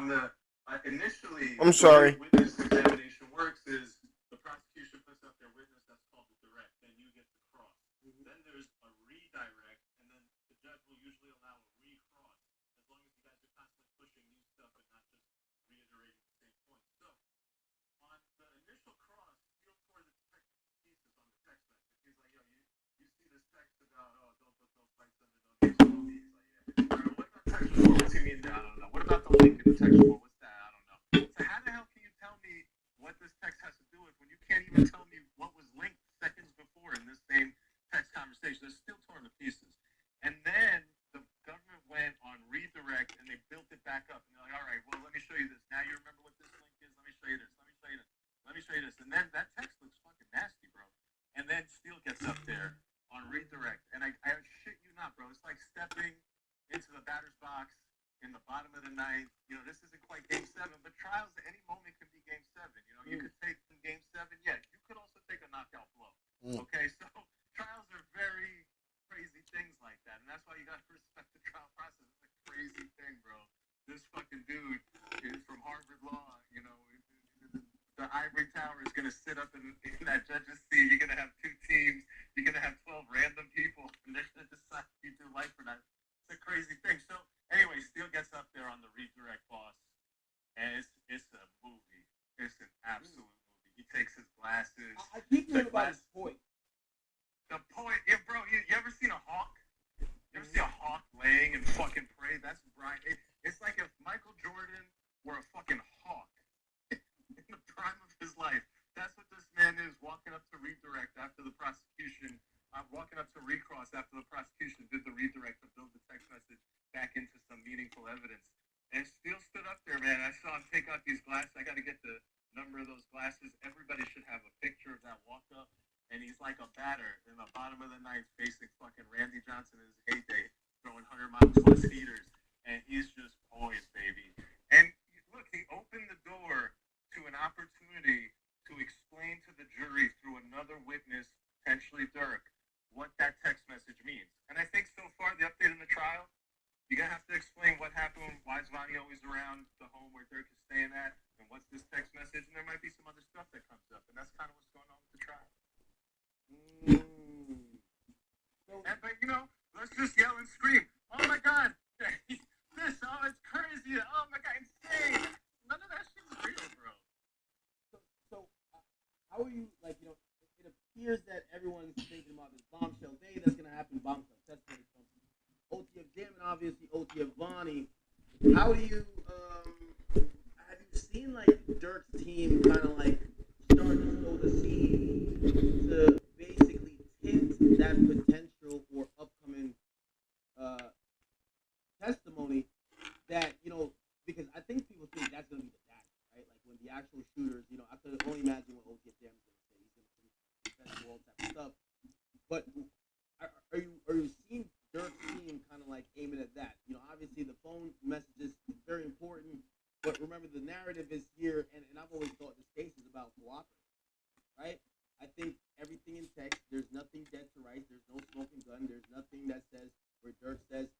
on the initially, I'm the way sorry. witness examination works is the prosecution puts up their witness. That's called the direct. Then you get the cross. Then there's a redirect, and then the judge will usually allow a recross as long as you guys are constantly pushing new stuff and not just reiterating the same point. So on the initial cross, Steele tore the detective to pieces on the text message. He's like, yo, you see this text about, oh, don't put no fights under no names and all these. Like, yeah. All right, what about text 4? What's he mean? I don't know. What about the link in the text 4? What's that? I don't know. So how the hell can you tell me what this text has to do with when you can't even tell me what was linked seconds before in this same text conversation? It's still torn to pieces. And then the government went on redirect and they built it back up. And they're like, all right, well, let me show you this. Now you remember what this link is? Let me show you this. Let me show you this. Let me show you this. And then that text looks fucking nasty, bro. And then Steele gets up there on redirect. And I shit you not, bro. It's like stepping into the batter's box in the bottom of the ninth. You know, this isn't quite game seven, but trials at any moment can be game seven. You know, you could take in game seven. Yeah, you could also take a knockout blow. Okay, so trials are very crazy things like that. And that's why you got to respect the trial process. It's a crazy thing, bro. This fucking dude is from Harvard Law. You know, the ivory tower is going to sit up in that judge's seat. You're going to have two teams. You're going to have 12 random people, and they're going to decide if you do life or not. It's a crazy thing. So, anyway, Steele gets up there on the redirect, boss, and it's a movie. It's an absolute movie. He takes his glasses. I keep hearing about his point. The point, yeah, bro. You ever seen a hawk? You ever see a hawk laying and fucking prey? That's Brian. It's like if Michael Jordan were a fucking hawk in the prime of his life. That's what this man is, walking up to redirect after the prosecution. Walking up to recross after the prosecution did the redirect to build the text message back into some meaningful evidence. And Steele stood up there, man. I saw him take out these glasses. I got to get the number of those glasses. Everybody should have a picture of that walk up. And he's like a batter in the bottom of the ninth facing fucking Randy Johnson in his heyday, throwing 100-mile plus heaters. And he's just poised, baby. And look, he opened the door to an opportunity to explain to the jury through another witness, potentially Dirk, what that text message means. And I think so far, the update in the trial, you're going to have to explain what happened, why is Vonnie always around the home where Dirk is staying at, and what's this text message, and there might be some other stuff that comes up. And that's kind of what's going on with the trial. But, you know, let's just yell and scream, oh my God, this, oh, it's crazy, oh my God, insane. None of that shit is real, bro. So how are you, like, you know, it appears that everyone's thinking about this bombshell day that's going to happen, bombshell testimony from OTF Jam and obviously OTF Vonnie. How do you, have you seen, like, Dirk's team kind of, like, start to sow the seed to basically tint that potential or upcoming testimony that, you know, because I think people think that's going to be the dagger, right? Like when the actual shooters, you know, I could only imagine what OTF Jam is going to say. He's going to confess to all type of stuff. But are you seeing Dirk's team kind of like aiming at that? You know, obviously the phone messages is very important, but remember the narrative is here, and I've always thought this case is about cooperating, right? I think everything in text, there's nothing dead to rights, there's no smoking gun, there's nothing that says where Dirk says,